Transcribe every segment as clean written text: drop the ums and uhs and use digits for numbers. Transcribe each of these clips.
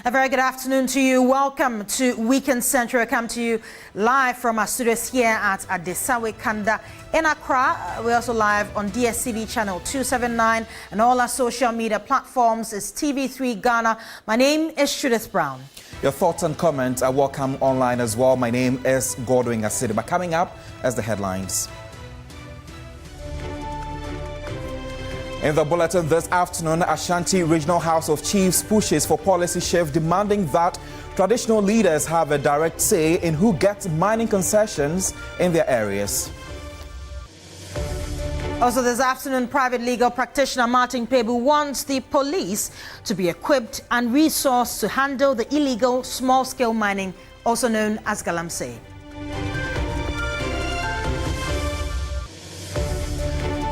A very good afternoon to you. Welcome to Weekend Central. I come to you live from our studios here at Adesawe Kanda in Accra. We're also live on DSTV channel 279 and all our social media platforms is TV3 Ghana. My name is Judith Brown. Your thoughts and comments are welcome online as well. My name is Cedi. But coming up as the headlines. In the bulletin this afternoon, Ashanti Regional House of Chiefs pushes for policy shift demanding that traditional leaders have a direct say in who gets mining concessions in their areas. Also this afternoon, private legal practitioner Martin Pebu wants the police to be equipped and resourced to handle the illegal small-scale mining, also known as galamsey.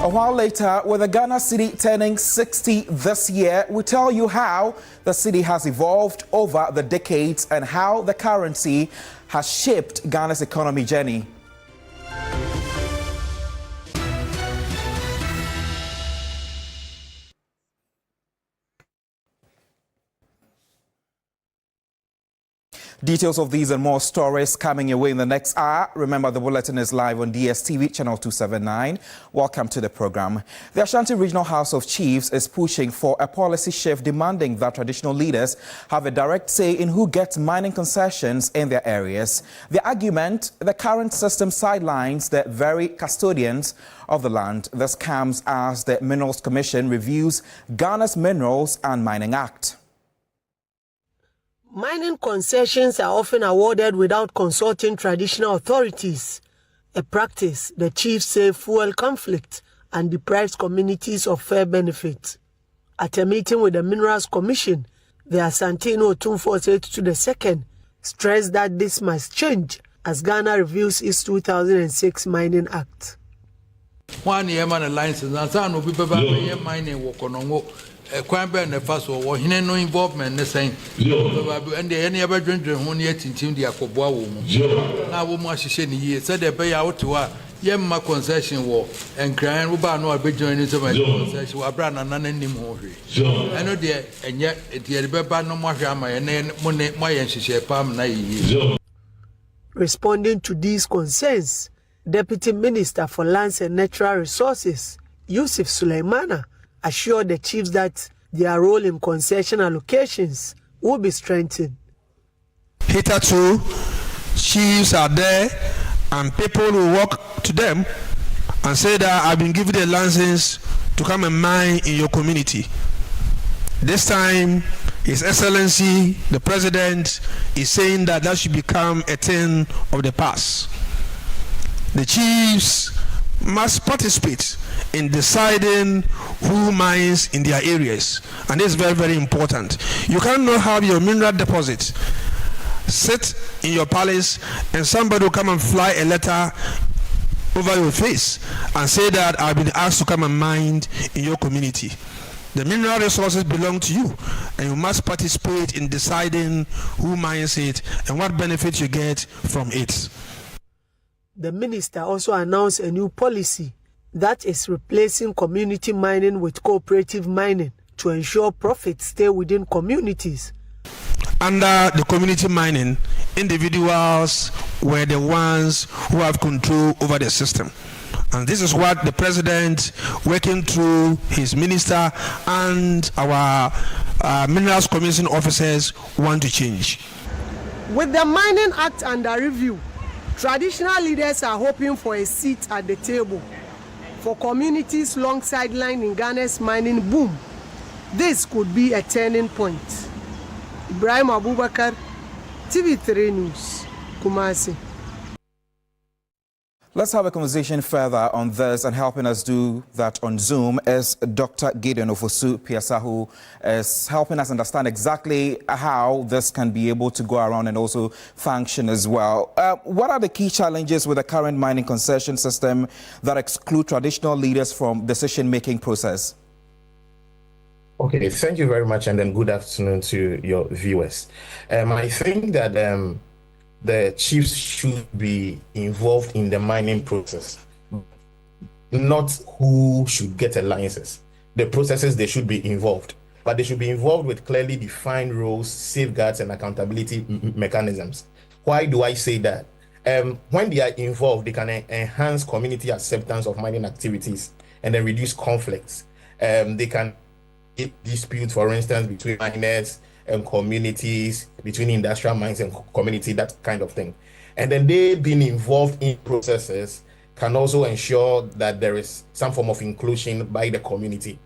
A while later, with the Ghana cedi turning 60 this year, we tell you how the cedi has evolved over the decades and how the currency has shaped Ghana's economy journey. Details of these and more stories coming your way in the next hour. Remember, the bulletin is live on DSTV channel 279. Welcome to the program. The Ashanti Regional House of Chiefs is pushing for a policy shift demanding that traditional leaders have a direct say in who gets mining concessions in their areas. The argument, the current system sidelines the very custodians of the land. This comes as the Minerals Commission reviews Ghana's Minerals and Mining Act. Mining concessions are often awarded without consulting traditional authorities, a practice the chiefs say fuels conflict and deprives communities of fair benefit. At a meeting with the Minerals Commission, the Asantino Otumfuo II stressed that this must change as Ghana reviews its 2006 Mining Act. One year man license and some will be mining work on Quamber and the first war, he no involvement the same. And the any other drink when yet in Tim the Aqua woman. Now, woman, she said, said they pay out to her, yem my concession war, and crying Rubano be joining to my concession, were brand and none anymore. I know dear, and yet it had better no more drama and then money, my and she said, Palm naive. Responding to these concerns, Deputy Minister for Lands and Natural Resources, Yusuf Suleimana, assured the chiefs that their role in concession allocations will be strengthened. Hitherto, chiefs are there and people will walk to them and say that I've been given a license to come and mine in your community. This time, His Excellency, the President, is saying that that should become a thing of the past. The chiefs must participate in deciding who mines in their areas, and this is very, very important. You cannot have your mineral deposit sit in your palace and somebody will come and fly a letter over your face and say that I've been asked to come and mine in your community. The mineral resources belong to you, and you must participate in deciding who mines it and what benefits you get from it. The minister also announced a new policy that is replacing community mining with cooperative mining to ensure profits stay within communities. Under the community mining, individuals were the ones who have control over the system. And this is what the president, working through his minister and our Minerals Commission officers, want to change. With the Mining Act under review, traditional leaders are hoping for a seat at the table for communities long sidelined in Ghana's mining boom. This could be a turning point. Ibrahim Abubakar, TV3 News, Kumasi. Let's have a conversation further on this, and helping us do that on Zoom is Dr. Gideon Ofosu-Piasa, who is helping us understand exactly how this can be able to go around and also function as well. What are the key challenges with the current mining concession system that exclude traditional leaders from decision-making process? Okay, thank you very much, and then good afternoon to your viewers. I think that the chiefs should be involved in the mining process, not who should get a license. The processes, they should be involved. but they should be involved with clearly defined roles, safeguards, and accountability mechanisms. Why do I say that? When they are involved, they can enhance community acceptance of mining activities and then reduce conflicts. They can disputes, for instance, between miners and communities, between industrial mines and community, that kind of thing. And then they being involved in processes can also ensure that there is some form of inclusion by the community.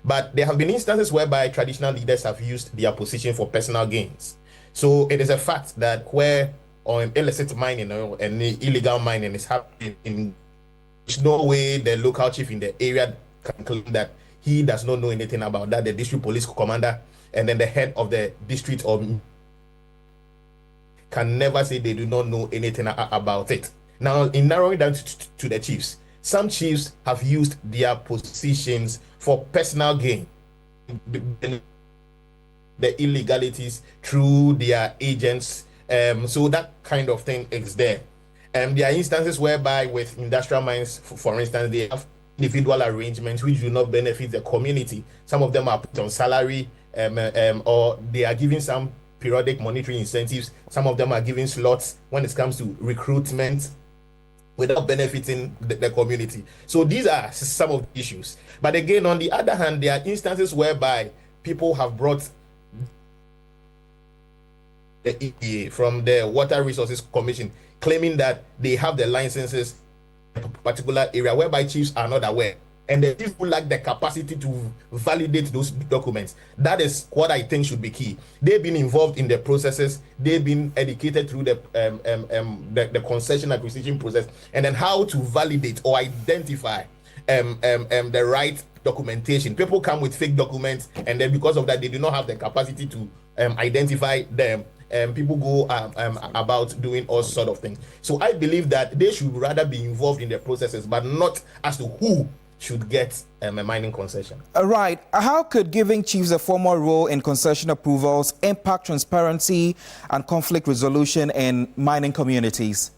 But there have been instances whereby traditional leaders have used their position for personal gains. So it is a fact that where illicit mining and illegal mining is happening, there's no way the local chief in the area can claim that he does not know anything about that. The district police commander and then the head of the district can never say they do not know anything about it. Now, in narrowing down to the chiefs, some chiefs have used their positions for personal gain, the illegalities through their agents. So that kind of thing is there. There are instances whereby with industrial mines, for instance, they have individual arrangements which do not benefit the community. Some of them are put on salary, or they are giving some periodic monetary incentives. Some of them are giving slots when it comes to recruitment without benefiting the community. So these are some of the issues. But again, on the other hand, there are instances whereby people have brought the EPA from the Water Resources Commission, claiming that they have the licenses in a particular area whereby chiefs are not aware. And the people lack the capacity to validate those documents. That is what I think should be key. They've been involved in the processes. They've been educated through the concession acquisition process, and then how to validate or identify the right documentation. People come with fake documents, and then because of that, they do not have the capacity to identify them. People go about doing all sort of things. So I believe that they should rather be involved in the processes, but not as to who should get a mining concession. Right. How could giving chiefs a formal role in concession approvals impact transparency and conflict resolution in mining communities?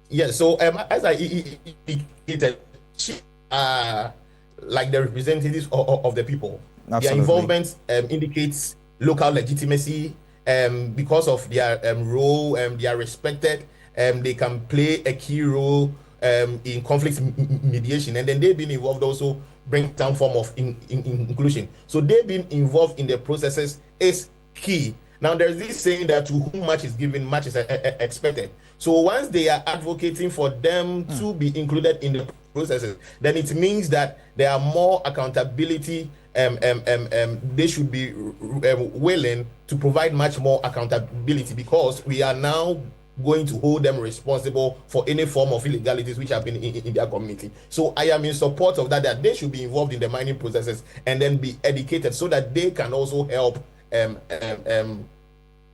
Yes, so as I indicated, chiefs are like the representatives of the people. Absolutely. Their involvement indicates local legitimacy. Because of their role, they are respected. They can play a key role in conflict mediation, and then they've been involved also bring some form of inclusion. So they've been involved in the processes is key. Now there's this saying that to whom much is given, much is expected. So once they are advocating for them to be included in the processes, then it means that there are more accountability. They should be willing to provide much more accountability, because we are now going to hold them responsible for any form of illegalities which have been in their community. So I am in support of that they should be involved in the mining processes and then be educated so that they can also help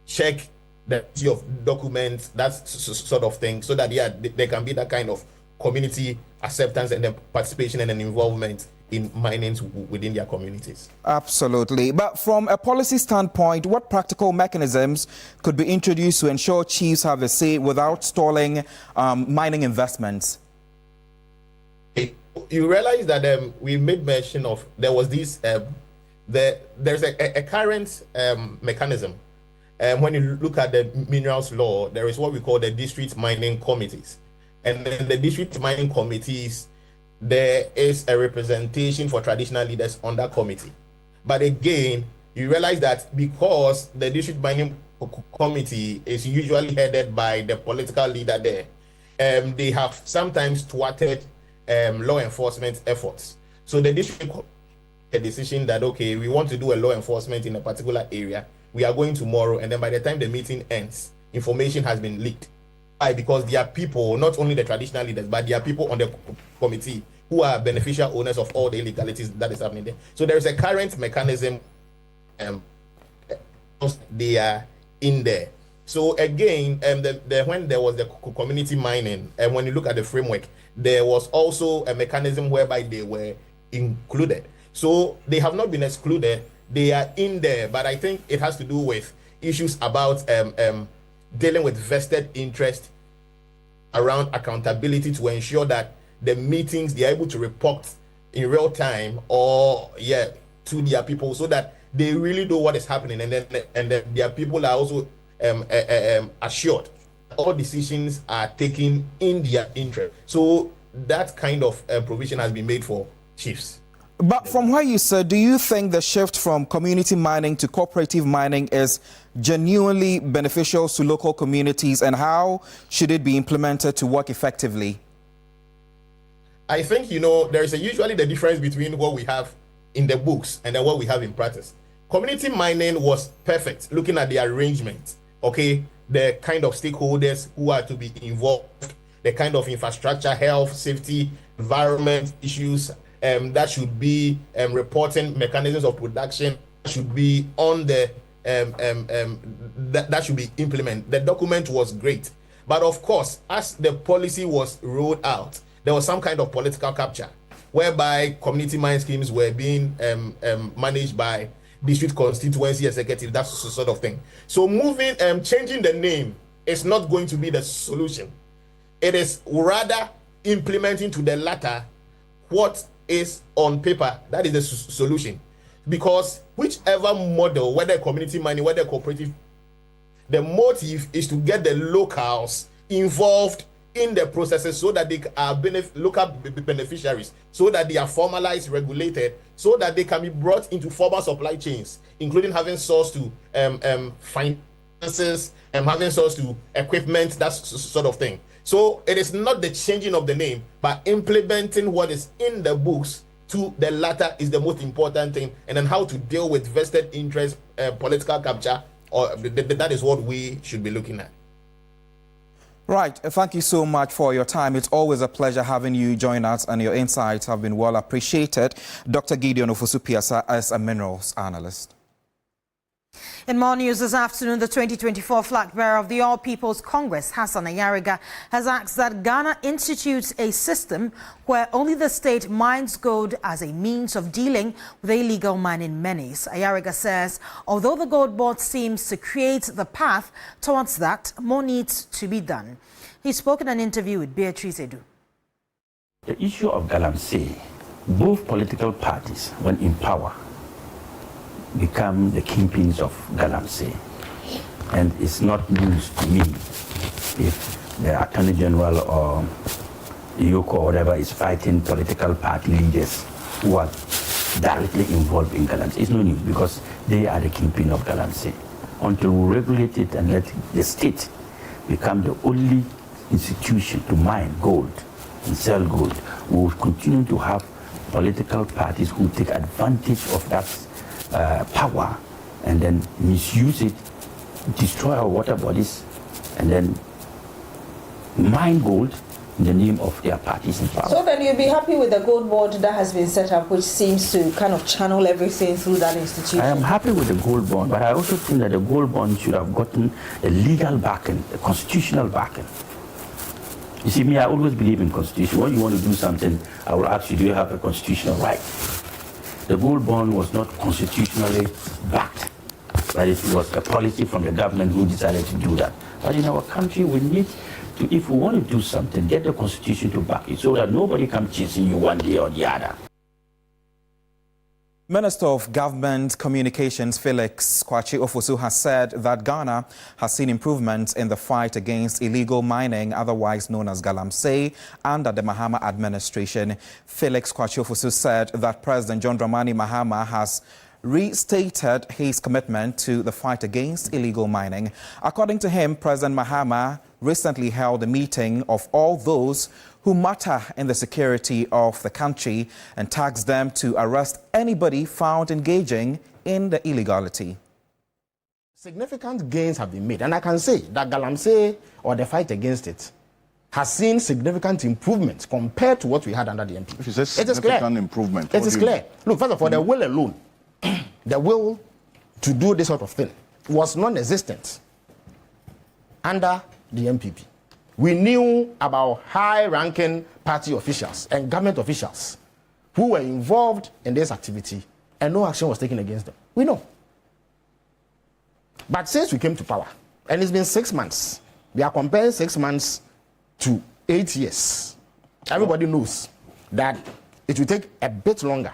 check the of documents, that sort of thing, so that there can be that kind of community acceptance and then participation and then involvement in mining within their communities. Absolutely. But from a policy standpoint, what practical mechanisms could be introduced to ensure chiefs have a say without stalling mining investments? You realize that we made mention of, there was this, there's a current mechanism. When you look at the minerals law, there is what we call the district mining committees. And then the district mining committees, there is a representation for traditional leaders on that committee. But again, you realize that because the district mining committee is usually headed by the political leader there, they have sometimes thwarted law enforcement efforts. So the district a decision that, okay, we want to do a law enforcement in a particular area. We are going tomorrow, and then by the time the meeting ends, information has been leaked. Why? Because there are people, not only the traditional leaders, but there are people on the committee who are beneficial owners of all the illegalities that is happening there. So there is a current mechanism, they are in there. So again, when there was the community mining, and when you look at the framework, there was also a mechanism whereby they were included. So they have not been excluded, they are in there, but I think it has to do with issues about dealing with vested interest around accountability to ensure that the meetings, they are able to report in real time, or to their people so that they really know what is happening, and then their people are also assured all decisions are taken in their interest. So that kind of provision has been made for chiefs. But from what you said, do you think the shift from community mining to cooperative mining is genuinely beneficial to local communities, and how should it be implemented to work effectively? I think, there is usually the difference between what we have in the books and then what we have in practice. Community mining was perfect, looking at the arrangement, okay? The kind of stakeholders who are to be involved, the kind of infrastructure, health, safety, environment issues, that should be reporting mechanisms of production should be on the that should be implemented. The document was great, but of course, as the policy was rolled out, there was some kind of political capture, whereby community mine schemes were being managed by district constituency executive, that sort of thing. So changing the name is not going to be the solution. It is rather implementing to the latter what is on paper. That is the solution. Because whichever model, whether community mining, whether cooperative, the motive is to get the locals involved in the processes so that they are local beneficiaries, so that they are formalized, regulated, so that they can be brought into formal supply chains, including having source to finances and having source to equipment, that sort of thing. So it is not the changing of the name, but implementing what is in the books to the latter is the most important thing, and then how to deal with vested interest, political capture, or that is what we should be looking at. Right. Thank you so much for your time. It's always a pleasure having you join us, and your insights have been well appreciated. Dr. Gideon Ofosu-Piasa as a minerals analyst. In more news this afternoon, the 2024 flag bearer of the All People's Congress, Hassan Ayariga, has asked that Ghana institutes a system where only the state mines gold as a means of dealing with illegal mining menace. Ayariga says, although the gold board seems to create the path towards that, more needs to be done. He spoke in an interview with Beatrice Edu. The issue of Galamsey, both political parties, when in power, become the kingpins of Galamsey. And it's not news to me if the Attorney General or Yoko or whatever is fighting political party leaders who are directly involved in Galamsey. It's no news because they are the kingpin of Galamsey. Until we regulate it and let the state become the only institution to mine gold and sell gold, we will continue to have political parties who take advantage of that power and then misuse it, destroy our water bodies, and then mine gold in the name of their parties in power. So then you'll be happy with the gold board that has been set up, which seems to kind of channel everything through that institution? I am happy with the gold bond, but I also think that the gold bond should have gotten a legal backing, a constitutional backing. You see, me, I always believe in constitution. When you want to do something, I will ask you, do you have a constitutional right? The gold bond was not constitutionally backed, but it was a policy from the government who decided to do that. But in our country, we need to, if we want to do something, get the constitution to back it so that nobody comes chasing you one day or the other. Minister of Government Communications Felix Kwakye Ofosu has said that Ghana has seen improvements in the fight against illegal mining, otherwise known as Galamsey, under the Mahama administration. Felix Kwakye Ofosu said that President John Dramani Mahama has restated his commitment to the fight against illegal mining. According to him, President Mahama recently held a meeting of all those who matter in the security of the country and tasked them to arrest anybody found engaging in the illegality. Significant gains have been made, and I can say that Galamsey, or the fight against it, has seen significant improvements compared to what we had under the NP. If you say significant improvement, it is clear. Look, first of all, the will alone, the will to do this sort of thing was non-existent under the MPP. We knew about high-ranking party officials and government officials who were involved in this activity, and no action was taken against them. We know. But since we came to power, and it's been 6 months, we are comparing 6 months to 8 years. Everybody knows that it will take a bit longer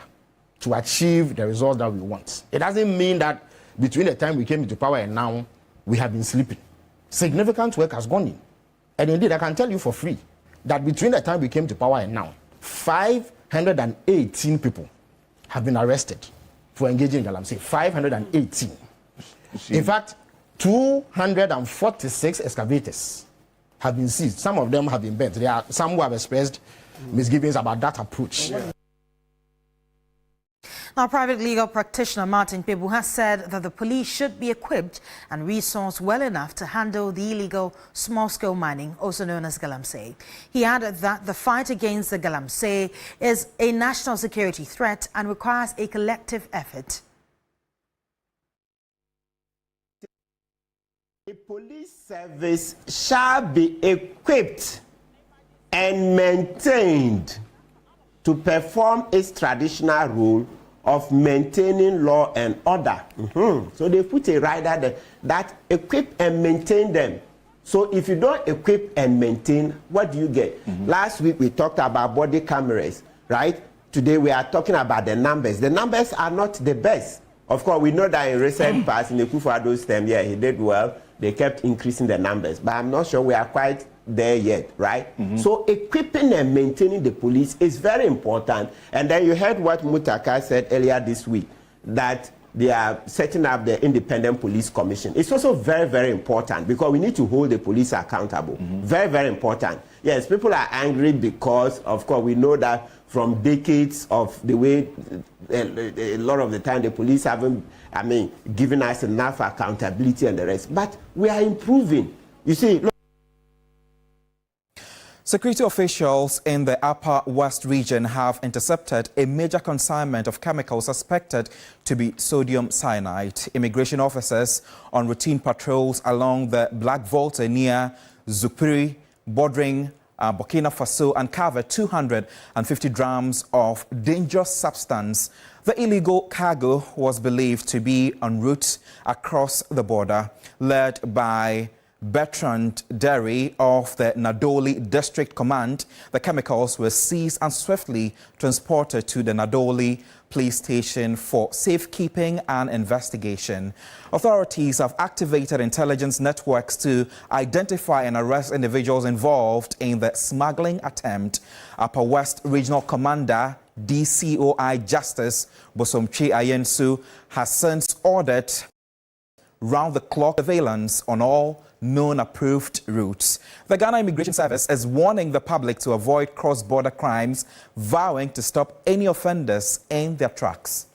to achieve the results that we want. It doesn't mean that between the time we came into power and now, we have been sleeping. Significant work has gone in. And indeed, I can tell you for free that between the time we came to power and now, 518 people have been arrested for engaging in galamsey. 518. In fact, 246 excavators have been seized. Some of them have been burnt. There are some who have expressed misgivings about that approach. Now, private legal practitioner Martin Pebu has said that the police should be equipped and resourced well enough to handle the illegal small-scale mining, also known as galamsey. He added that the fight against the galamsey is a national security threat and requires a collective effort. The police service shall be equipped and maintained to perform its traditional role of maintaining law and order. So they put a rider there that equip and maintain them. So if you don't equip and maintain, what do you get? Last week we talked about body cameras, right? Today we are talking about the numbers. The numbers are not the best. Of course, we know that in recent past, in the Kufuor's term, yeah, he did well. They kept increasing the numbers, but I'm not sure we are quite there yet, right? So equipping and maintaining the police is very important. And then you heard what Mutaka said earlier this week, that they are setting up the Independent Police Commission. It's also very, very important because we need to hold the police accountable. Very, very important. Yes, people are angry because, of course, we know that from decades of the way a lot of the time the police haven't, given us enough accountability and the rest. But we are improving. You see, look. Security officials in the Upper West region have intercepted a major consignment of chemicals suspected to be sodium cyanide. Immigration officers on routine patrols along the Black Volta near Zupiri, bordering Burkina Faso, uncovered 250 grams of dangerous substance. The illegal cargo was believed to be en route across the border, led by Bertrand Derry of the Nadoli District Command. The chemicals were seized and swiftly transported to the Nadoli police station for safekeeping and investigation. Authorities have activated intelligence networks to identify and arrest individuals involved in the smuggling attempt. Upper West Regional Commander DCOI Justice Bosomtwe Ayensu has since ordered round-the-clock surveillance on all known approved routes. The Ghana Immigration Service is warning the public to avoid cross-border crimes, vowing to stop any offenders in their tracks.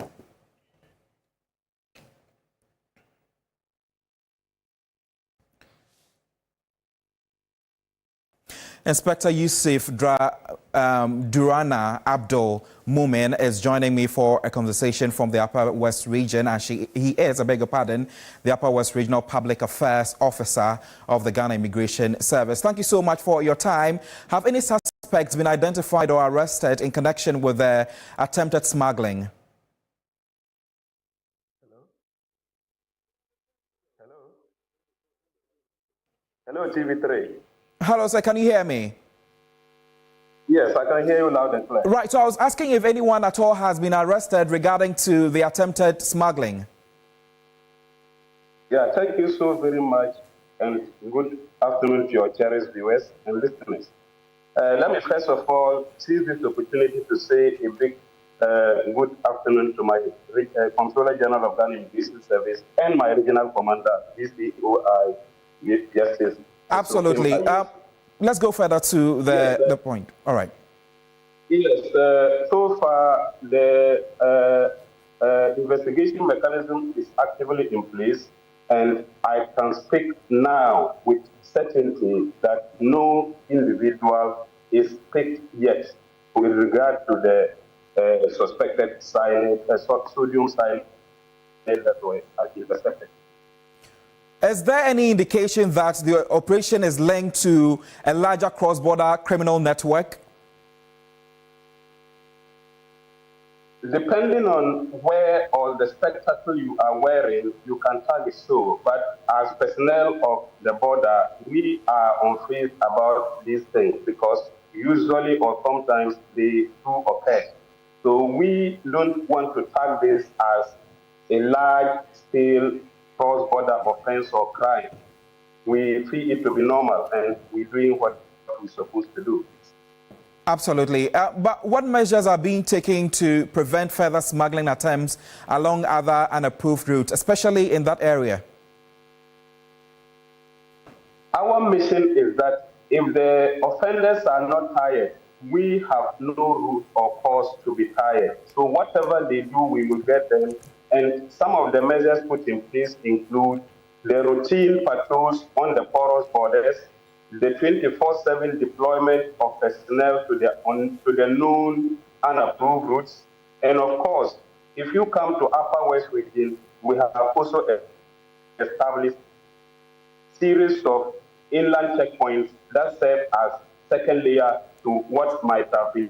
Inspector Yusuf Durana Abdul Mumin is joining me for a conversation from the Upper West region, and he is, I beg your pardon, the Upper West Regional Public Affairs Officer of the Ghana Immigration Service. Thank you so much for your time. Have any suspects been identified or arrested in connection with the attempted smuggling? Hello, TV3. Hello, sir. Can you hear me? Yes, I can hear you loud and clear. Right. So I was asking if anyone at all has been arrested regarding to the attempted smuggling. Yeah, thank you so very much, and good afternoon to your cherished viewers and listeners. Let me first of all seize this opportunity to say a big good afternoon to my Comptroller General of Ghana Immigration Service and my Regional Commander, DCOI Justice. Absolutely. Let's go further to the point. All right. Yes, so far the investigation mechanism is actively in place, and I can speak now with certainty that no individual is picked yet with regard to the suspected sodium cyanide that were intercepted. Is there any indication that the operation is linked to a larger cross-border criminal network? Depending on where or the spectacle you are wearing, you can target so. But as personnel of the border, we are unfazed about these things because usually or sometimes they do occur. So we don't want to tag this as a large-scale cross-border offense or crime. We feel it to be normal, and we're doing what we're supposed to do. Absolutely. But what measures are being taken to prevent further smuggling attempts along other unapproved routes, especially in that area? Our mission is that if the offenders are not tired, we have no route or cause to be tired. So whatever they do, we will get them. And some of the measures put in place include the routine patrols on the porous borders, the 24/7 deployment of personnel to the known unapproved routes, and of course, if you come to Upper West Region, we have also established a series of inland checkpoints that serve as second layer to what might have been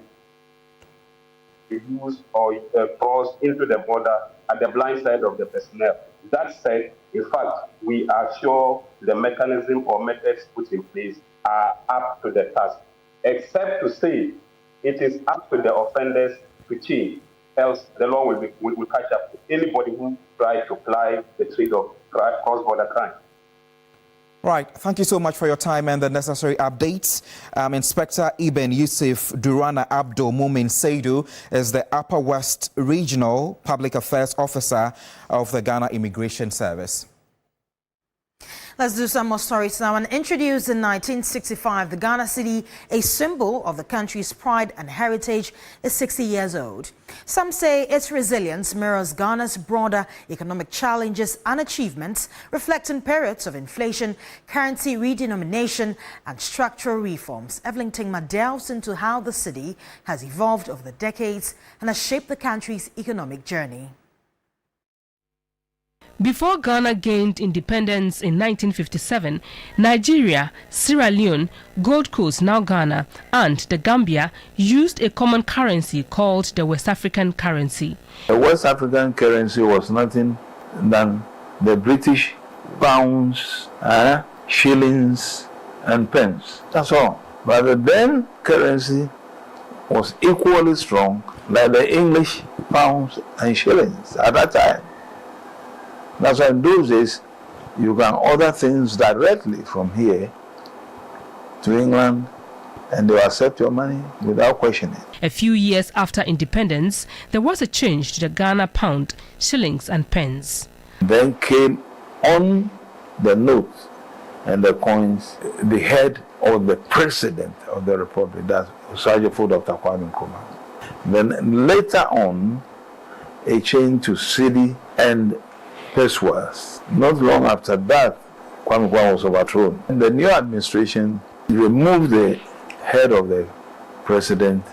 used or crossed into the border at the blind side of the personnel. That said, in fact, we are sure the mechanism or methods put in place are up to the task, except to say it is up to the offenders to change, else the law will catch up to anybody who tries to ply the trade of cross-border crime. Right. Thank you so much for your time and the necessary updates. Inspector Ibn Yusuf Durana Abdo Mumin Seidu is the Upper West Regional Public Affairs Officer of the Ghana Immigration Service. Let's do some more stories now. And introduced in 1965, the Ghana Cedi, a symbol of the country's pride and heritage, is 60 years old. Some say its resilience mirrors Ghana's broader economic challenges and achievements, reflecting periods of inflation, currency redenomination, and structural reforms. Evelyn Tingma delves into how the Cedi has evolved over the decades and has shaped the country's economic journey. Before Ghana gained independence in 1957, Nigeria, Sierra Leone, Gold Coast, now Ghana, and the Gambia used a common currency called the West African currency. The West African currency was nothing than the British pounds, shillings, and pence. That's all. But the then currency was equally strong like the English pounds and shillings at that time. That's why in those days, you can order things directly from here to England and they will accept your money without questioning. A few years after independence, there was a change to the Ghana pound, shillings and pence. Then came on the notes and the coins, the head of the president of the republic, that's Sergeant Dr. Kwame Nkrumah. Then later on, a change to Cedi and pesewas. Not long after that, Kwame Nkrumah was overthrown. And the new administration removed the head of the president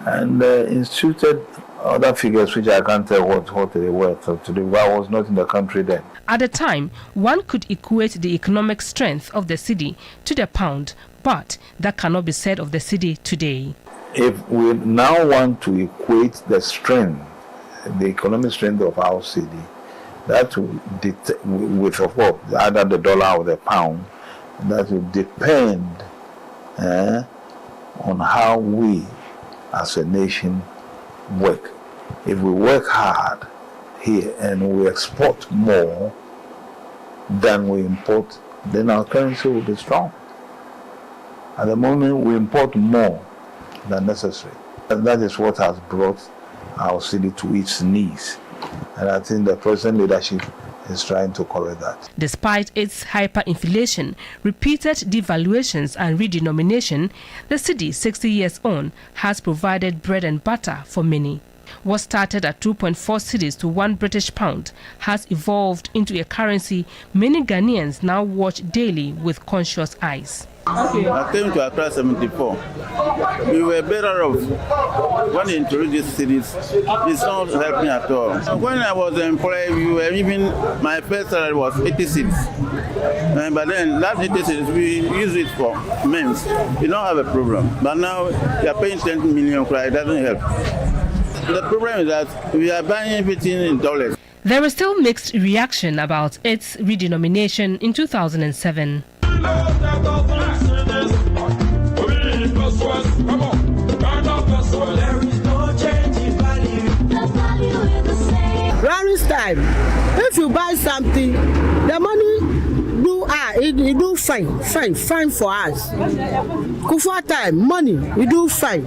and instituted other figures which I can't tell what they were. So today, I was not in the country then. At the time, one could equate the economic strength of the Cedi to the pound, but that cannot be said of the Cedi today. If we now want to equate the strength, the economic strength of our Cedi, that will with of course either the dollar or the pound, that will depend on how we as a nation work. If we work hard here and we export more than we import, then our currency will be strong. At the moment, we import more than necessary. And that is what has brought our Cedi to its knees. And I think the present leadership is trying to correct that. Despite its hyperinflation, repeated devaluations and redenomination, the Cedi, 60 years on, has provided bread and butter for many. What started at 2.4 cedis to 1 British pound has evolved into a currency many Ghanaians now watch daily with conscious eyes. I came to Accra 74. We were better off when they introduced cities. It's not helping at all. When I was employed, my first salary was 80 cedis. But then that 80 cedis, we use it for men's. We don't have a problem. But now we are paying 10 million, it doesn't help. The problem is that we are buying everything in dollars. There is still mixed reaction about its redenomination in 2007. There is no change in something, the money it do fine for us. Kufa time, money, we do fine.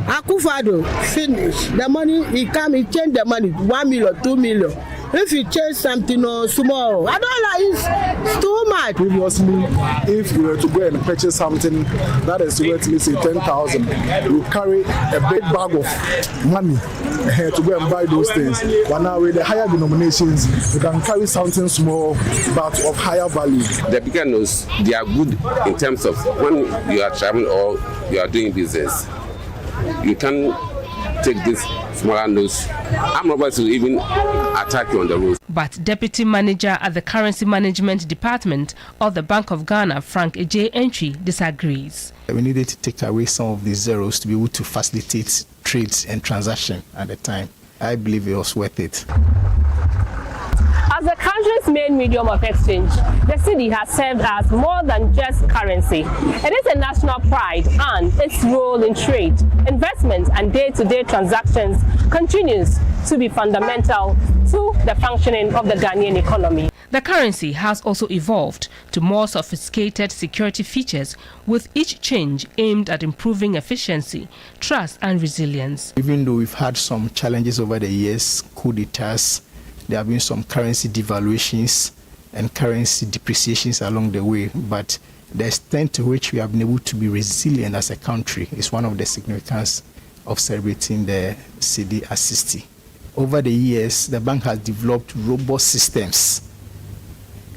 Akufado finish. The money, he come, he change the money, 1 million, 2 million. If you change something or small, I don't like it's too much. Previously, if you were to go and purchase something that is worth, let's say, 10,000, you carry a big bag of money to go and buy those things. But now with the higher denominations, you can carry something small but of higher value. The bigger notes, they are good in terms of when you are traveling or you are doing business. You can take this smaller notes. I'm not to even attack you on the road. But Deputy Manager at the Currency Management Department of the Bank of Ghana, Frank J. Entry, disagrees. We needed to take away some of the zeros to be able to facilitate trades and transaction at the time. I believe it was worth it. As the country's main medium of exchange, the cedi has served as more than just currency. It is a national pride, and its role in trade, investment, and day-to-day transactions continues to be fundamental to the functioning of the Ghanaian economy. The currency has also evolved to more sophisticated security features, with each change aimed at improving efficiency, trust, and resilience. Even though we've had some challenges over the years, coup d'etats, there have been some currency devaluations and currency depreciations along the way, but the extent to which we have been able to be resilient as a country is one of the significance of celebrating the Cedi as 60. Over the years, the bank has developed robust systems,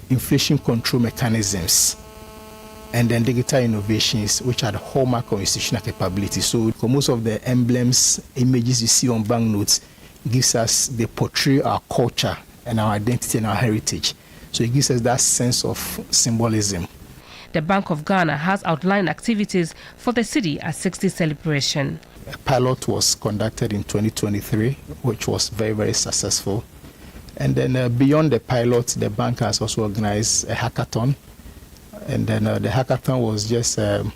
inflation control mechanisms, and then digital innovations, which are the hallmark of institutional capability. So for most of the emblems, images you see on banknotes, gives us, they portray our culture and our identity and our heritage. So it gives us that sense of symbolism. The Bank of Ghana has outlined activities for the Cedi at 60 celebration. A pilot was conducted in 2023, which was very, very successful. And then beyond the pilot, the bank has also organized a hackathon. And then the hackathon was just an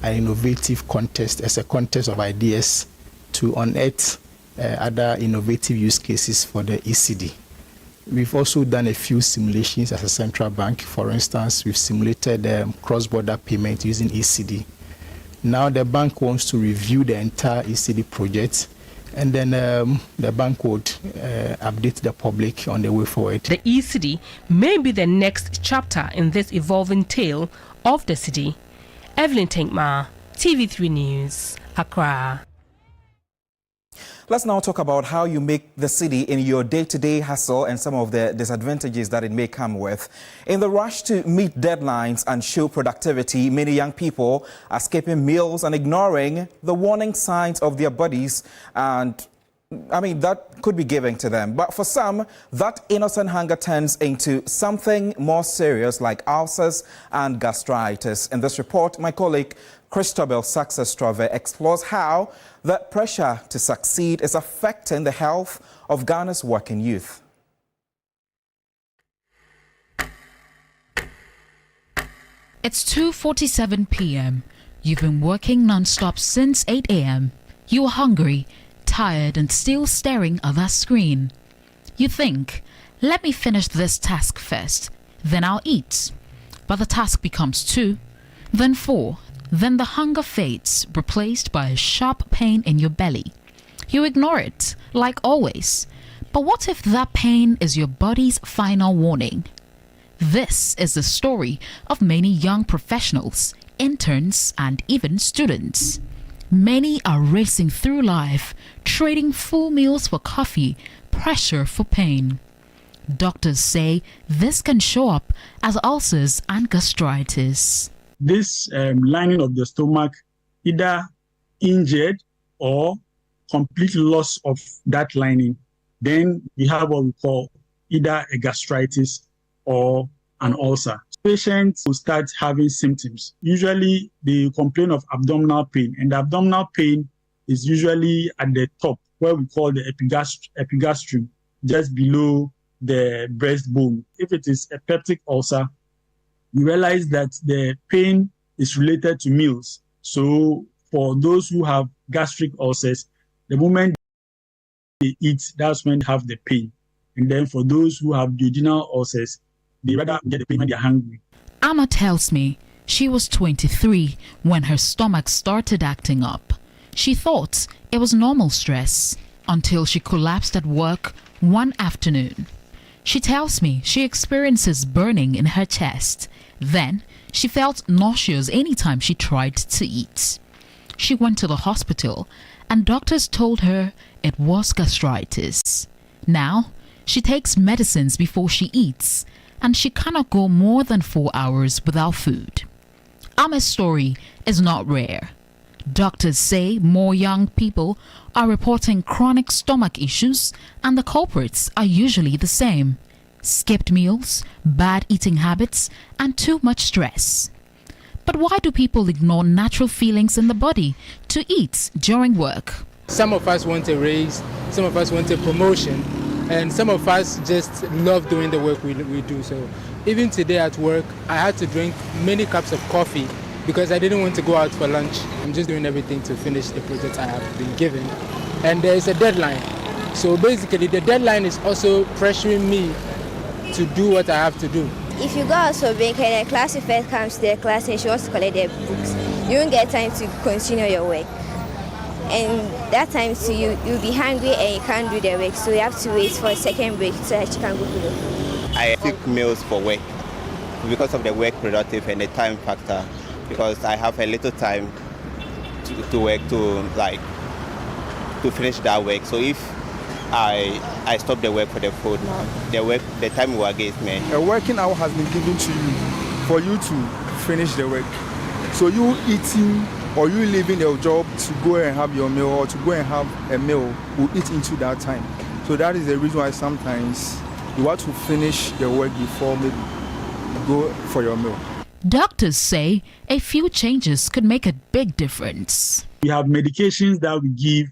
innovative contest, as a contest of ideas to unearth other innovative use cases for the ECD. We've also done a few simulations as a central bank. For instance, we've simulated cross-border payment using ECD. Now the bank wants to review the entire ECD project, and then the bank would update the public on the way forward. The ECD may be the next chapter in this evolving tale of the Cedi. Evelyn Tenkma, TV3 News, Accra. Let's now talk about how you make the Cedi in your day-to-day hustle and some of the disadvantages that it may come with. In the rush to meet deadlines and show productivity, many young people are skipping meals and ignoring the warning signs of their bodies, and that could be given to them. But for some, that innocent hunger turns into something more serious like ulcers and gastritis. In this report, my colleague Christabel Success-Trove explores how the pressure to succeed is affecting the health of Ghana's working youth. It's 2:47 p.m. You've been working non-stop since 8 a.m. You're hungry, tired, and still staring at that screen. You think, let me finish this task first, then I'll eat. But the task becomes 2, then 4, then the hunger fades, replaced by a sharp pain in your belly. You ignore it, like always. But what if that pain is your body's final warning? This is the story of many young professionals, interns, and even students. Many are racing through life, trading full meals for coffee, pressure for pain. Doctors say this can show up as ulcers and gastritis. This lining of the stomach either injured or complete loss of that lining. Then we have what we call either a gastritis or an ulcer. Patients will start having symptoms. Usually they complain of abdominal pain, and the abdominal pain is usually at the top, where we call the epigastrium, just below the breastbone. If it is a peptic ulcer, we realize that the pain is related to meals. So for those who have gastric ulcers, the moment they eat, that's when they have the pain. And then for those who have duodenal ulcers, they rather get the pain when they're hungry. Amma tells me she was 23 when her stomach started acting up. She thought it was normal stress until she collapsed at work one afternoon. She tells me she experiences burning in her chest. Then she felt nauseous anytime she tried to eat. She went to the hospital and doctors told her it was gastritis. Now she takes medicines before she eats and she cannot go more than 4 hours without food. Ama's story is not rare. Doctors say more young people are reporting chronic stomach issues and the culprits are usually the same: skipped meals, bad eating habits, and too much stress. But why do people ignore natural feelings in the body to eat during work? Some of us want a raise, some of us want a promotion, and some of us just love doing the work we do. So even today at work, I had to drink many cups of coffee because I didn't want to go out for lunch. I'm just doing everything to finish the project I have been given. And there's a deadline. So basically the deadline is also pressuring me to do what I have to do. If you go out for break and the class first comes to the class and she wants to collect their books, you won't get time to continue your work. And that time too, you'll be hungry and you can't do the work. So you have to wait for a second break so that you can go to the food. I took meals for work because of the work productive and the time factor, because I have a little time to work to finish that work. So if I stop the work for the food now, the time will against me. A working hour has been given to you for you to finish the work. So you eating or you leaving your job to go and have your meal or to go and have a meal will eat into that time. So that is the reason why sometimes you want to finish the work before maybe go for your meal. Doctors say a few changes could make a big difference. We have medications that we give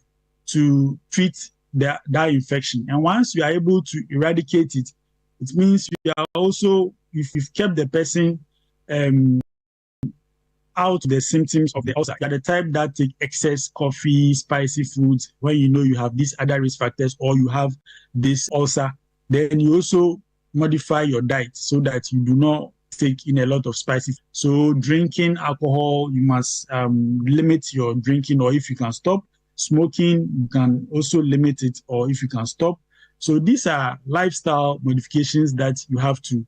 to treat that infection. And once we are able to eradicate it, it means we are also, if we've kept the person out the symptoms of the ulcer. You are the type that take excess coffee, spicy foods, when you know you have these other risk factors or you have this ulcer, then you also modify your diet so that you do not take in a lot of spicy. So drinking alcohol, you must limit your drinking, or if you can stop. Smoking, you can also limit it, or if you can stop. So these are lifestyle modifications that you have to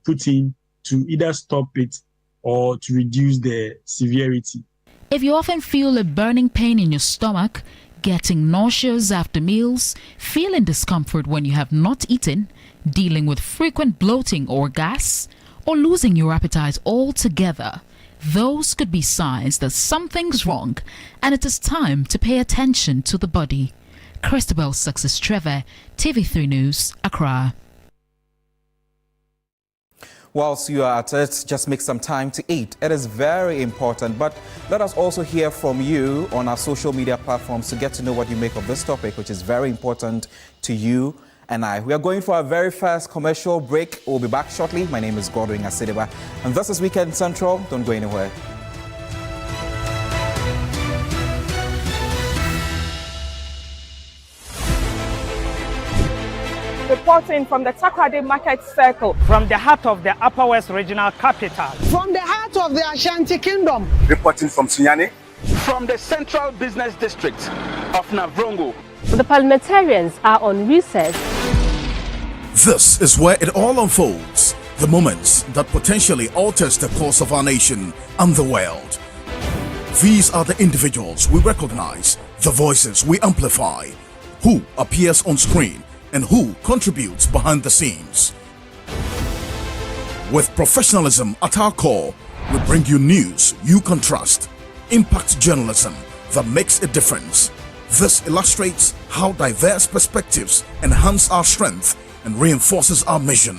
put in to either stop it or to reduce the severity. If you often feel a burning pain in your stomach, getting nauseous after meals, feeling discomfort when you have not eaten, dealing with frequent bloating or gas, or losing your appetite altogether, those could be signs that something's wrong and it is time to pay attention to the body. Christabel Success Trevor, TV3 News, Accra. Whilst you are at it, just make some time to eat. It is very important, but let us also hear from you on our social media platforms to get to know what you make of this topic, which is very important to you and I. We are going for our very first commercial break. We'll be back shortly. My name is Godwin Asideba, and this is Weekend Central. Don't go anywhere. Reporting from the Takoradi Market Circle, from the heart of the Upper West Regional Capital, from the heart of the Ashanti Kingdom, reporting from Sunyani, from the Central Business District of Navrongo. The parliamentarians are on recess. This is where it all unfolds, the moments that potentially alters the course of our nation and the world. These are the individuals we recognize, the voices we amplify, who appears on screen and who contributes behind the scenes. With professionalism at our core, we bring you news you can trust, impact journalism that makes a difference. This illustrates how diverse perspectives enhance our strength and reinforces our mission.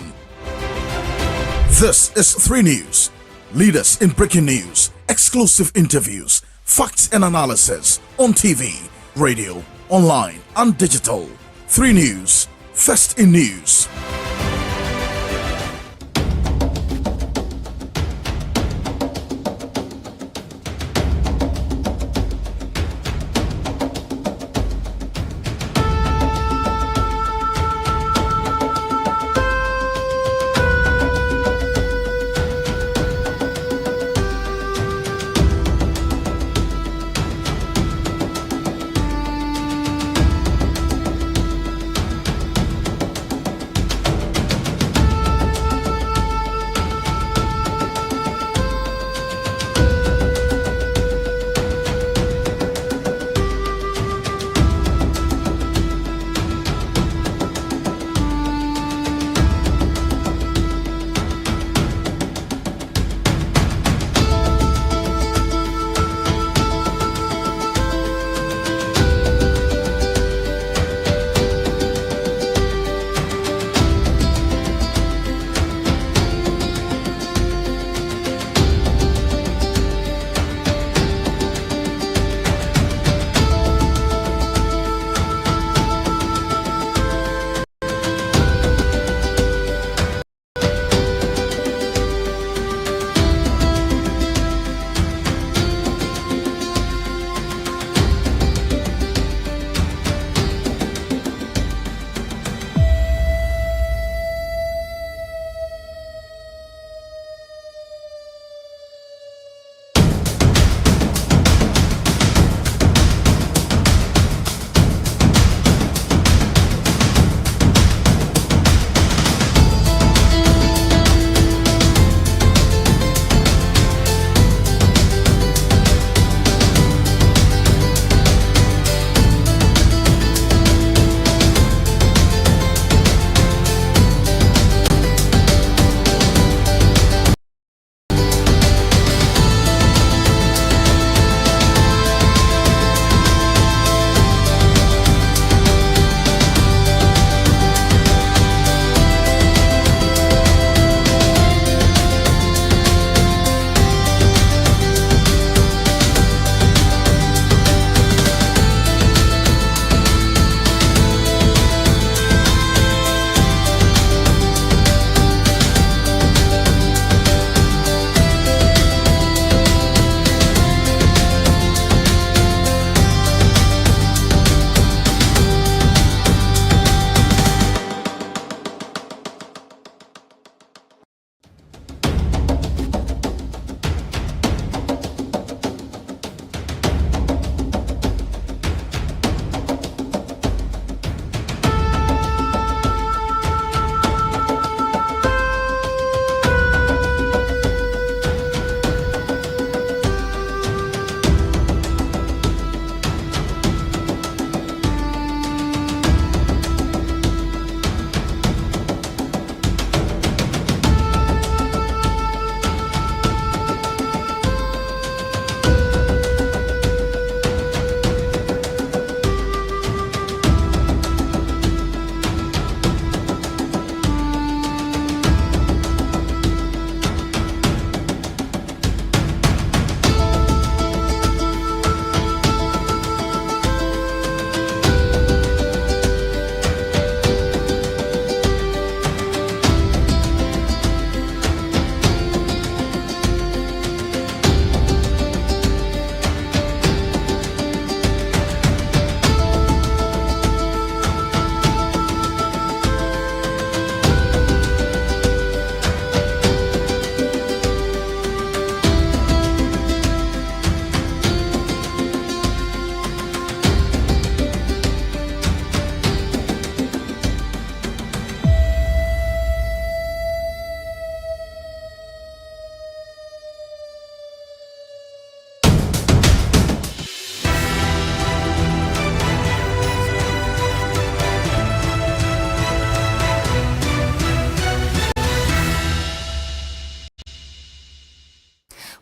This is 3 News, leaders in breaking news, exclusive interviews, facts and analysis on TV, radio, online and digital. 3 News, first in news.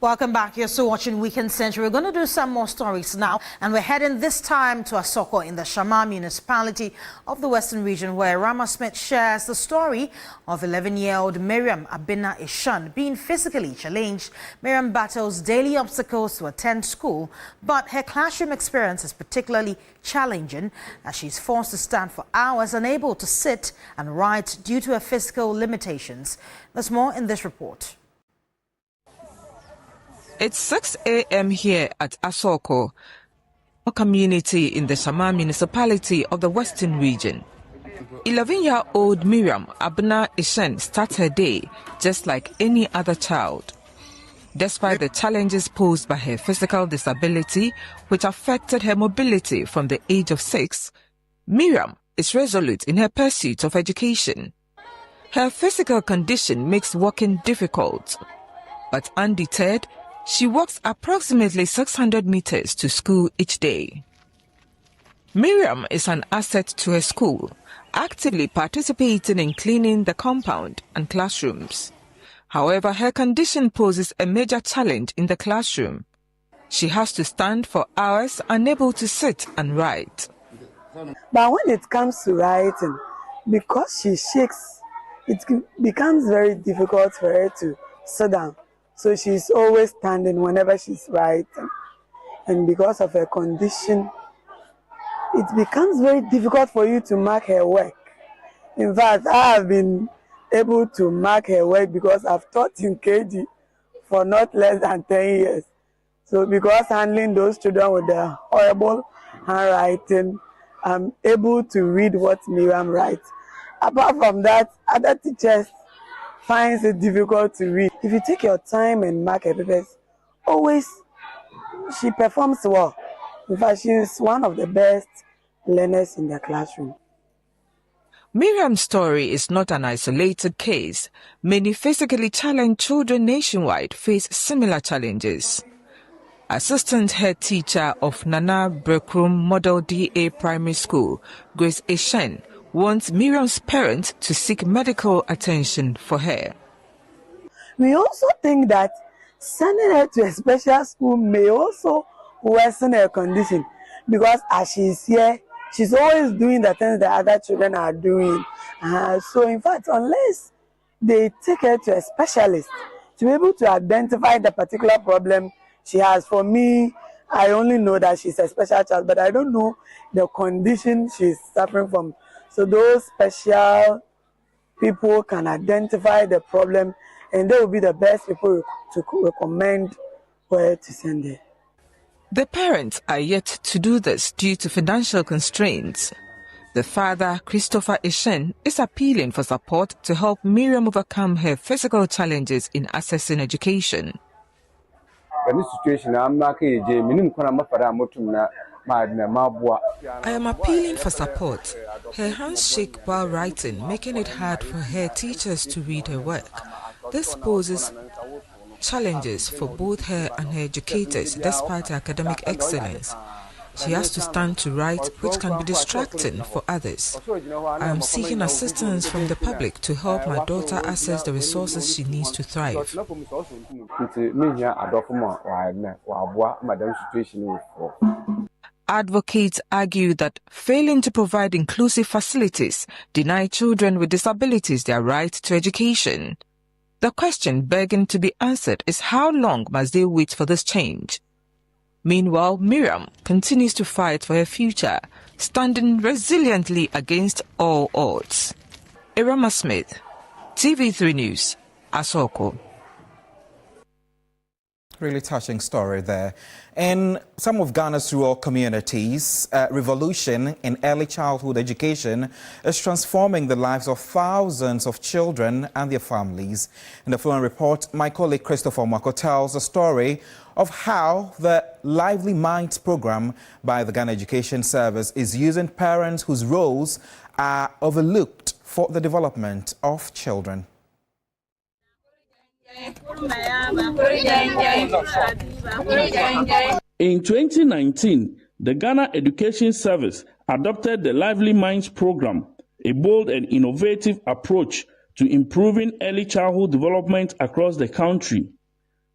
Welcome back. You're still watching Weekend Century. We're going to do some more stories now, and we're heading this time to Asoko in the Shama municipality of the Western region, where Rama Smith shares the story of 11-year-old Miriam Abina Ishan being physically challenged. Miriam battles daily obstacles to attend school, but her classroom experience is particularly challenging as she's forced to stand for hours, unable to sit and write due to her physical limitations. There's more in this report. It's 6 a.m. here at Asoko, a community in the Shama municipality of the Western region. 11-year-old Miriam Abina Ishan starts her day just like any other child. Despite the challenges posed by her physical disability, which affected her mobility from the age of 6, Miriam is resolute in her pursuit of education. Her physical condition makes walking difficult, but undeterred, she walks approximately 600 meters to school each day. Miriam is an asset to her school, actively participating in cleaning the compound and classrooms. However, her condition poses a major challenge in the classroom. She has to stand for hours, unable to sit and write. But when it comes to writing, because she shakes, it becomes very difficult for her to sit down. So she's always standing whenever she's writing. And because of her condition, it becomes very difficult for you to mark her work. In fact, I have been able to mark her work because I've taught in KG for not less than 10 years. So because handling those children with their horrible handwriting, I'm able to read what Miriam writes. Apart from that, other teachers finds it difficult to read. If you take your time and mark her papers, always she performs well. In fact, she is one of the best learners in the classroom. Miriam's story is not an isolated case. Many physically challenged children nationwide face similar challenges. Assistant head teacher of Nana Brekrum Model DA Primary School, Grace Eshen, wants Miriam's parents to seek medical attention for her. We also think that sending her to a special school may also worsen her condition, because as she's here, she's always doing the things that other children are doing. So in fact, unless they take her to a specialist to be able to identify the particular problem she has, for me, I only know that she's a special child, but I don't know the condition she's suffering from. So those special people can identify the problem, and they will be the best people to recommend where to send her. The parents are yet to do this due to financial constraints. The father, Christopher Eshen, is appealing for support to help Miriam overcome her physical challenges in accessing education. I am appealing for support. Her hands shake while writing, making it hard for her teachers to read her work. This poses challenges for both her and her educators despite her academic excellence. She has to stand to write, which can be distracting for others. I am seeking assistance from the public to help my daughter access the resources she needs to thrive. Advocates argue that failing to provide inclusive facilities deny children with disabilities their right to education. The question begging to be answered is how long must they wait for this change? Meanwhile, Miriam continues to fight for her future, standing resiliently against all odds. Rama Smith, TV3 News, Asoko. Really touching story there. In some of Ghana's rural communities, revolution in early childhood education is transforming the lives of thousands of children and their families. In the following report, my colleague Christopher Mwako tells the story of how the Lively Minds program by the Ghana Education Service is using parents whose roles are overlooked for the development of children. In 2019, the Ghana Education Service adopted the Lively Minds program, a bold and innovative approach to improving early childhood development across the country.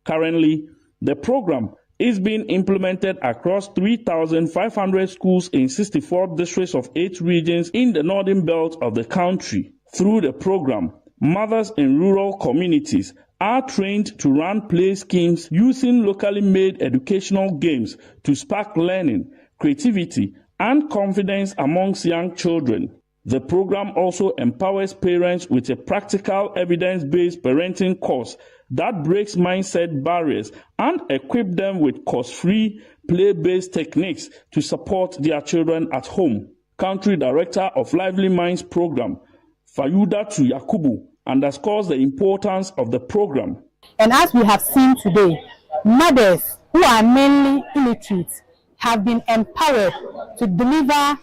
Currently, The program is being implemented across 3,500 schools in 64 districts of 8 regions in the northern belt of the country. Through the program, mothers in rural communities are trained to run play schemes using locally made educational games to spark learning, creativity, and confidence amongst young children. The program also empowers parents with a practical, evidence-based parenting course that breaks mindset barriers and equip them with cost-free, play-based techniques to support their children at home. Country Director of Lively Minds Program, Fayudatu Yakubu, underscores the importance of the program. And as we have seen today, mothers who are mainly illiterate have been empowered to deliver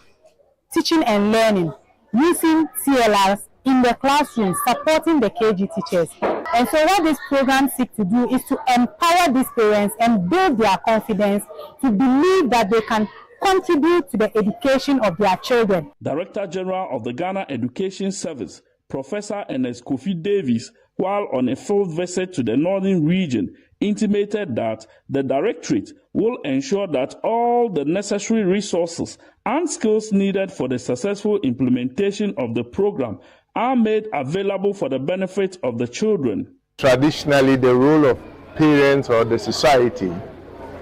teaching and learning using TLRs in the classroom, supporting the KG teachers. And so what this program seeks to do is to empower these parents and build their confidence to believe that they can contribute to the education of their children. Director General of the Ghana Education Service, Professor Ernest Kofi Davies, while on a field visit to the northern region, intimated that the Directorate will ensure that all the necessary resources and skills needed for the successful implementation of the program are made available for the benefit of the children. Traditionally, the role of parents or the society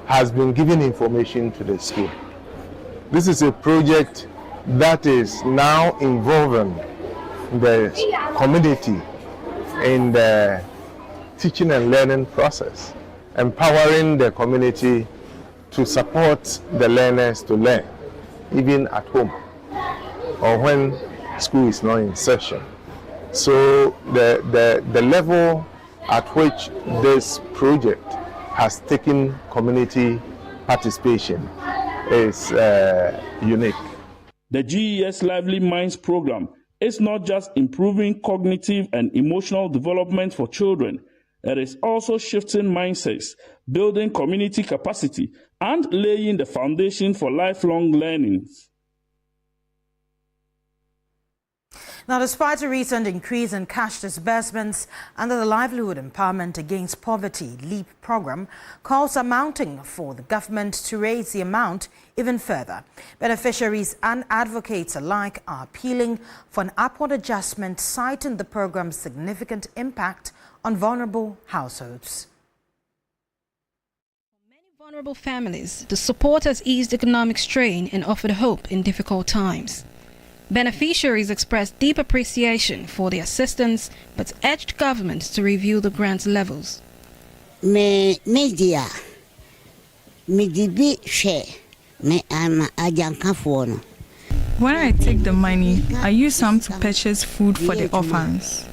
has been giving information to the school. This is a project that is now involving the community in the teaching and learning process, empowering the community to support the learners to learn, even at home or when school is not in session. So the level at which this project has taken community participation is unique. The GES Lively Minds program is not just improving cognitive and emotional development for children, it is also shifting mindsets, building community capacity, and laying the foundation for lifelong learning. Now, despite a recent increase in cash disbursements under the Livelihood Empowerment Against Poverty (LEAP) program, calls are mounting for the government to raise the amount even further. Beneficiaries and advocates alike are appealing for an upward adjustment, citing the program's significant impact on vulnerable households. For many vulnerable families, the support has eased economic strain and offered hope in difficult times. Beneficiaries expressed deep appreciation for the assistance, but urged government to review the grant levels. When I take the money, I use some to purchase food for the orphans.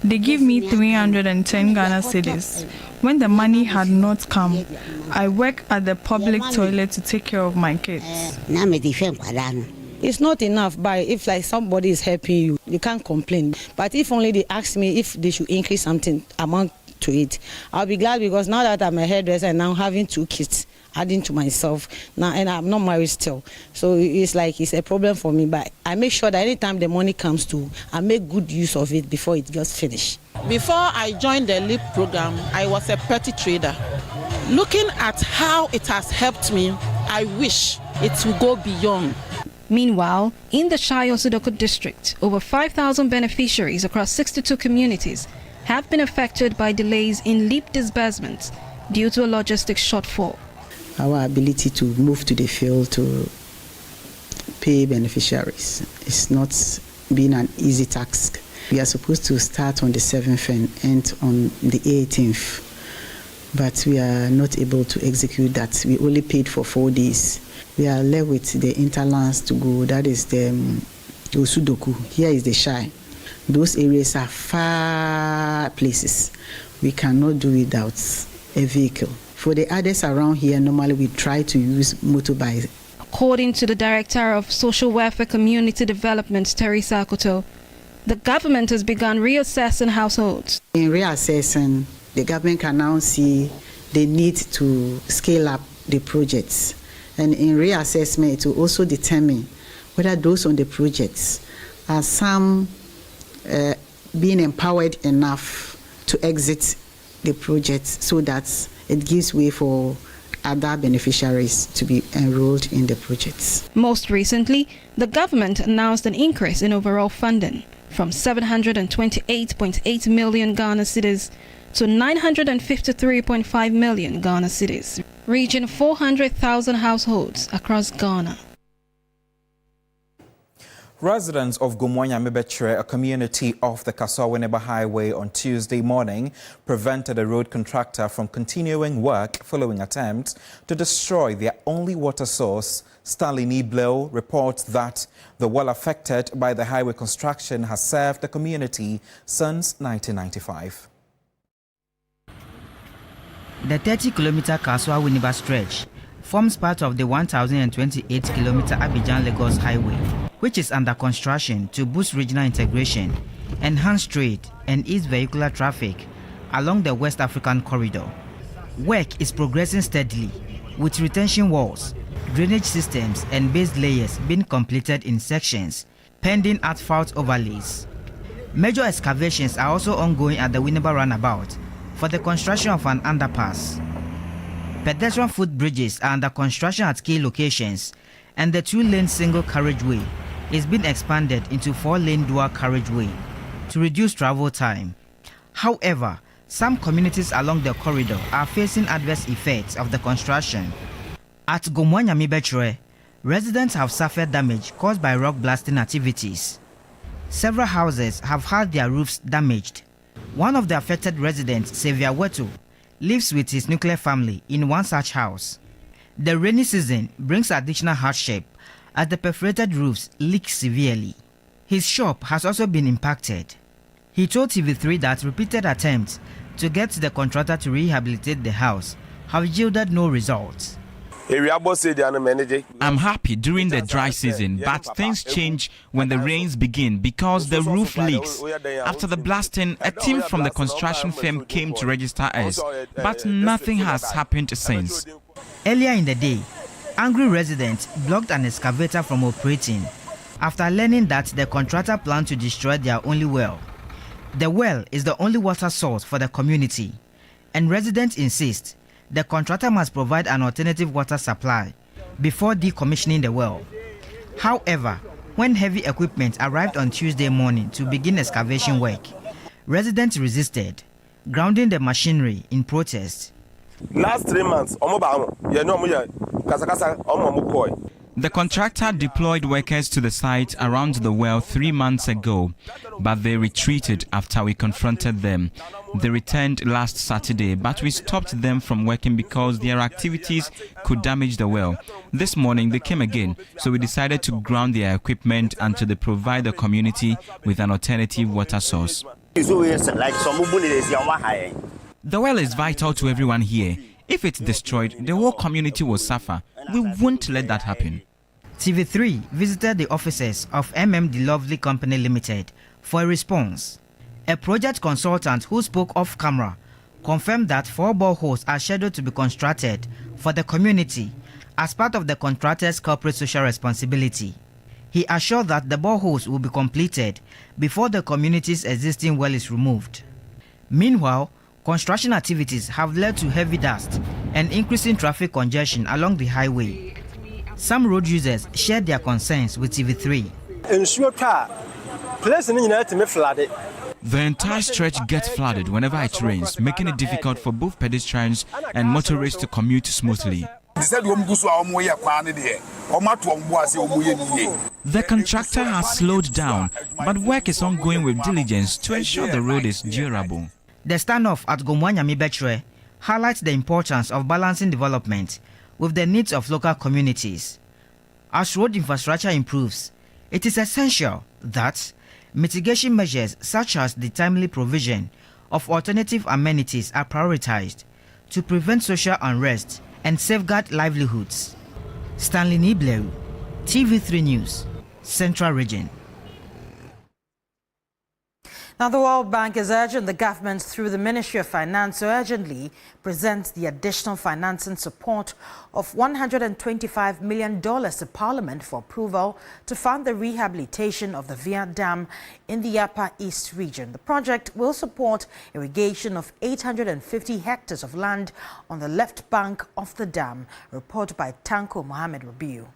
They give me 310 Ghana cedis. When the money had not come, I work at the public toilet to take care of my kids. It's not enough, but if like somebody is helping you, you can't complain. But if only they ask me if they should increase something amount to it, I'll be glad, because now that I'm a hairdresser and now having 2 kids, adding to myself now, and I'm not married still, so it's like it's a problem for me. But I make sure that anytime the money comes to, I make good use of it before it gets finished. Before I joined the LEAP program, I was a petty trader. Looking at how it has helped me, I wish it will go beyond. Meanwhile, in the Shayo-Sudoko district, over 5,000 beneficiaries across 62 communities have been affected by delays in LEAP disbursements due to a logistics shortfall. Our ability to move to the field to pay beneficiaries is not been an easy task. We are supposed to start on the 7th and end on the 18th, but we are not able to execute that. We only paid for 4 days. We are left with the interlands to go, that is the Osudoku. Here is the Shai. Those areas are far places. We cannot do without a vehicle. For the others around here, normally we try to use motorbikes. According to the Director of Social Welfare Community Development, Teresa Akoto, the government has begun reassessing households. In reassessing, the government can now see the need to scale up the projects. And in reassessment, it will also determine whether those on the projects are some being empowered enough to exit the project, so that it gives way for other beneficiaries to be enrolled in the projects. Most recently, the government announced an increase in overall funding from 728.8 million Ghana cedis to 953.5 million Ghana cedis, reaching 400,000 households across Ghana. Residents of Gumwanya Mibetre, a community off the Kasawineba Highway on Tuesday morning, prevented a road contractor from continuing work following attempts to destroy their only water source. Stanley Nibleo reports that the well affected by the highway construction has served the community since 1995. The 30-kilometer Kasawineba stretch forms part of the 1,028-kilometer Abidjan-Lagos highway, which is under construction to boost regional integration, enhance trade, and ease vehicular traffic along the West African corridor. Work is progressing steadily, with retention walls, drainage systems, and base layers being completed in sections, pending asphalt overlays. Major excavations are also ongoing at the Winneba roundabout for the construction of an underpass. Pedestrian footbridges are under construction at key locations, and the 2-lane single carriageway is being expanded into 4-lane dual carriageway to reduce travel time. However, some communities along the corridor are facing adverse effects of the construction. At Gumwanya Mibetre, residents have suffered damage caused by rock blasting activities. Several houses have had their roofs damaged. One of the affected residents, Xavier Weto, lives with his nuclear family in one such house. The rainy season brings additional hardship as the perforated roofs leak severely. His shop has also been impacted. He told TV3 that repeated attempts to get the contractor to rehabilitate the house have yielded no results. I'm happy during the dry season, but things change when the rains begin because the roof leaks. After the blasting, a team from the construction firm came to register us, but nothing has happened since. Earlier in the day, angry residents blocked an excavator from operating after learning that the contractor planned to destroy their only well. The well is the only water source for the community, and residents insist the contractor must provide an alternative water supply before decommissioning the well. However, when heavy equipment arrived on Tuesday morning to begin excavation work, residents resisted, grounding the machinery in protest. Last 3 months, the contractor deployed workers to the site around the well 3 months ago, but they retreated after we confronted them. They returned last Saturday, but we stopped them from working because their activities could damage the well. This morning they came again, so we decided to ground their equipment until they provide the community with an alternative water source. The well is vital to everyone here. If it's destroyed, the whole community will suffer. We won't let that happen. TV3 visited the offices of MMD Lovely Company Limited for a response. A project consultant who spoke off camera confirmed that 4 boreholes are scheduled to be constructed for the community as part of the contractor's corporate social responsibility. He assured that the boreholes will be completed before the community's existing well is removed. Meanwhile, construction activities have led to heavy dust and increasing traffic congestion along the highway. Some road users shared their concerns with TV3. The entire stretch gets flooded whenever it rains, making it difficult for both pedestrians and motorists to commute smoothly. The contractor has slowed down, but work is ongoing with diligence to ensure the road is durable. The standoff at Gumwanya Mibetre highlights the importance of balancing development with the needs of local communities. As road infrastructure improves, it is essential that mitigation measures such as the timely provision of alternative amenities are prioritized to prevent social unrest and safeguard livelihoods. Stanley Nibleu, TV3 News, Central Region. Now, the World Bank is urging the government through the Ministry of Finance to urgently present the additional financing support of $125 million to Parliament for approval to fund the rehabilitation of the Via Dam in the Upper East region. The project will support irrigation of 850 hectares of land on the left bank of the dam. A report by Tanko Mohammed Rabiu.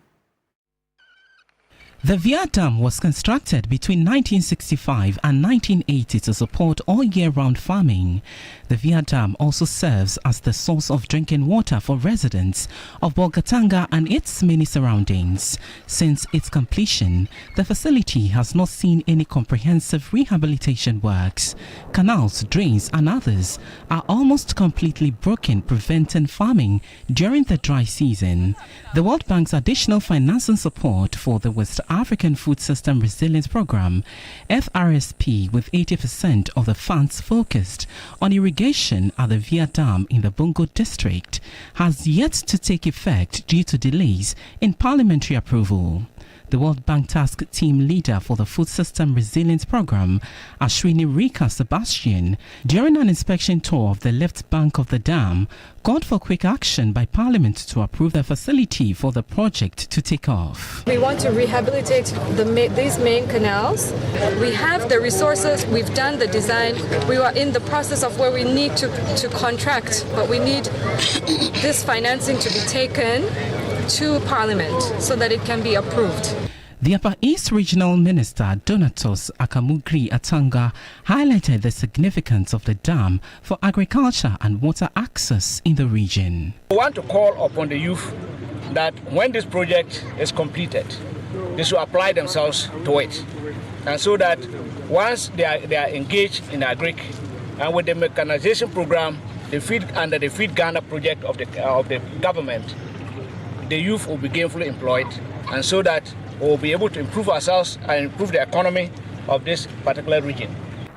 The Via Dam was constructed between 1965 and 1980 to support all year-round farming. The Via Dam also serves as the source of drinking water for residents of Bolgatanga and its many surroundings. Since its completion, the facility has not seen any comprehensive rehabilitation works. Canals, drains and others are almost completely broken, preventing farming during the dry season. The World Bank's additional financing support for the West African Food System Resilience Program, FRSP, with 80% of the funds focused on irrigation at the Via Dam in the Bongo district, has yet to take effect due to delays in parliamentary approval. The World Bank Task Team Leader for the Food System Resilience Program, Ashwini Rika Sebastian, during an inspection tour of the left bank of the dam, called for quick action by Parliament to approve the facility for the project to take off. We want to rehabilitate these main canals. We have the resources, we've done the design, we are in the process of where we need to contract, but we need this financing to be taken to Parliament so that it can be approved. The Upper East Regional Minister Donatus Akamugri Atanga highlighted the significance of the dam for agriculture and water access in the region. We want to call upon the youth that when this project is completed, they should apply themselves to it. And so that once they are engaged in agric and with the mechanization program, under the Feed Ghana project of the government, the youth will be gainfully employed, and so that we'll be able to improve ourselves and improve the economy of this particular region.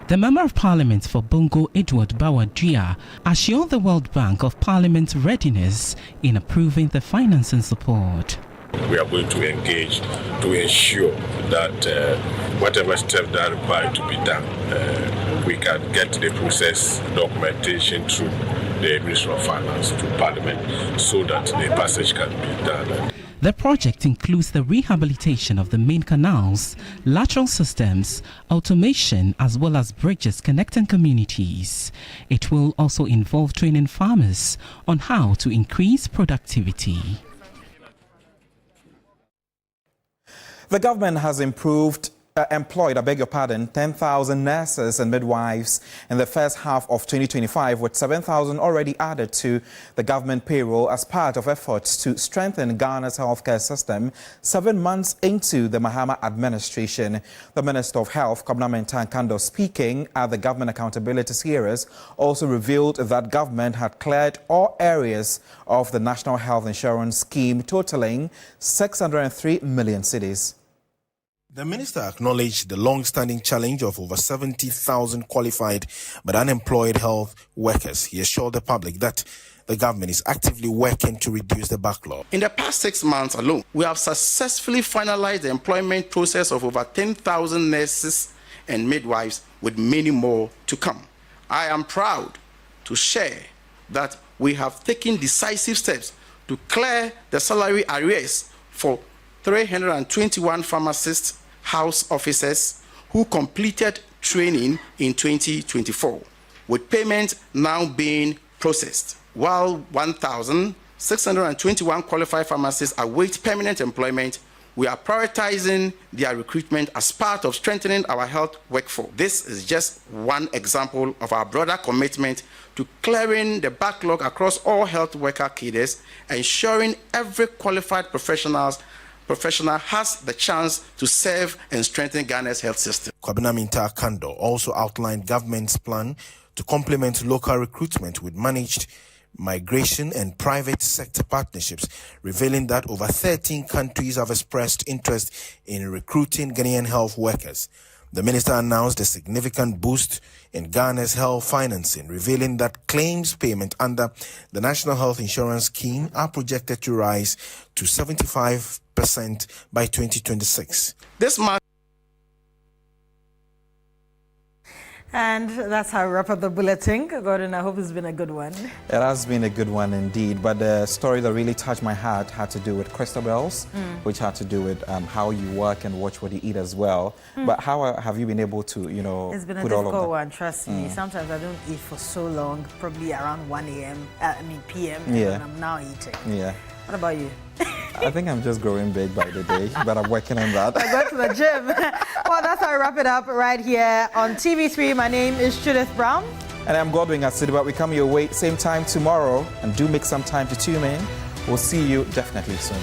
The Member of Parliament for Bongo, Edward Bawadria, assured the World Bank of Parliament's readiness in approving the financing support. We are going to engage to ensure that whatever steps that are required to be done, we can get the process documentation through the Ministry of Finance to Parliament so that the passage can be done. The project includes the rehabilitation of the main canals, lateral systems, automation, as well as bridges connecting communities. It will also involve training farmers on how to increase productivity. The government has employed 10,000 nurses and midwives in the first half of 2025, with 7,000 already added to the government payroll as part of efforts to strengthen Ghana's healthcare system 7 months into the Mahama administration. The Minister of Health, Kwabena Mintah-Kando, speaking at the Government Accountability Series, also revealed that government had cleared all areas of the National Health Insurance Scheme, totaling 603 million cedis. The minister acknowledged the long-standing challenge of over 70,000 qualified but unemployed health workers. He assured the public that the government is actively working to reduce the backlog. In the past 6 months alone, we have successfully finalized the employment process of over 10,000 nurses and midwives, with many more to come. I am proud to share that we have taken decisive steps to clear the salary arrears for 321 pharmacists, house officers who completed training in 2024, with payment now being processed, while 1,621 qualified pharmacists await permanent employment. We are prioritizing their recruitment as part of strengthening our health workforce. This is just one example of our broader commitment to clearing the backlog across all health worker cadres, ensuring every qualified professional has the chance to serve and strengthen Ghana's health system. Kwabena Mintah-Kando also outlined government's plan to complement local recruitment with managed migration and private sector partnerships, revealing that over 13 countries have expressed interest in recruiting Ghanaian health workers. The minister announced a significant boost in Ghana's health financing, revealing that claims payment under the National Health Insurance Scheme are projected to rise to 75% by 2026. This month. And that's how we wrap up the bulletin. Gordon, I hope it's been a good one. It has been a good one indeed, but the story that really touched my heart had to do with Christabel's, which had to do with how you work and watch what you eat as well. But how have you been able to, It's been a put all of difficult that? one, trust me. Sometimes I don't eat for so long, probably around 1 a.m., p.m., Yeah. and I'm now eating. Yeah. What about you? I think I'm just growing big by the day, but I'm working on that. I go to the gym. Well, that's how we wrap it up right here on TV3. My name is Judith Brown. And I'm Godwin at Cedi, but we come your way same time tomorrow, and do make some time to tune in. We'll see you definitely soon.